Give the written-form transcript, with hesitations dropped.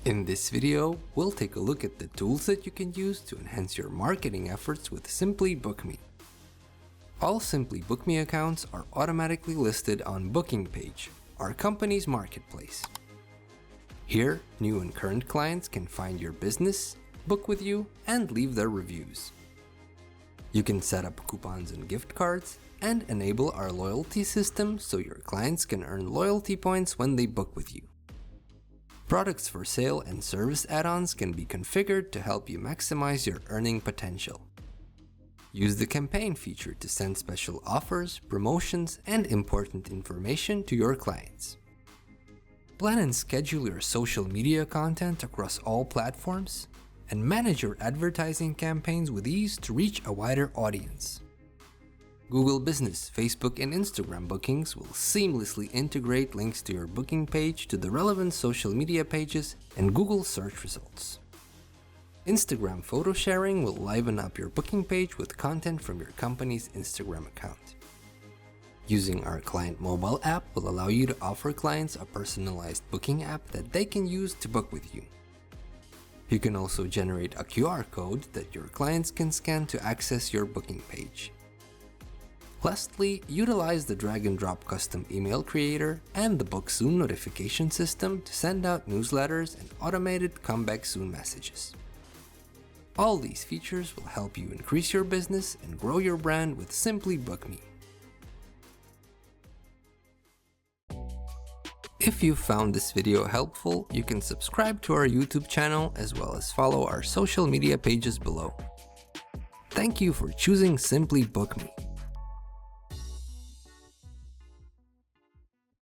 In this video, we'll take a look at the tools that you can use to enhance your marketing efforts with SimplyBook.me. All SimplyBook.me accounts are automatically listed on NG.page, our company's marketplace. Here, new and current clients can find your business, book with you, and leave their reviews. You can set up coupons and gift cards, and enable our loyalty system so your clients can earn loyalty points when they book with you. Products for sale and service add-ons can be configured to help you maximize your earning potential. Use the campaign feature to send special offers, promotions, and important information to your clients. Plan and schedule your social media content across all platforms, and manage your advertising campaigns with ease to reach a wider audience. Google Business, Facebook, and Instagram bookings will seamlessly integrate links to your booking page to the relevant social media pages and Google search results. Instagram photo sharing will liven up your booking page with content from your company's Instagram account. Using our client mobile app will allow you to offer clients a personalized booking app that they can use to book with you. You can also generate a QR code that your clients can scan to access your booking page. Lastly, utilize the drag-and-drop custom email creator and the Book Soon notification system to send out newsletters and automated come back soon messages. All these features will help you increase your business and grow your brand with SimplyBook.me. If you found this video helpful, you can subscribe to our YouTube channel as well as follow our social media pages below. Thank you for choosing SimplyBook.me.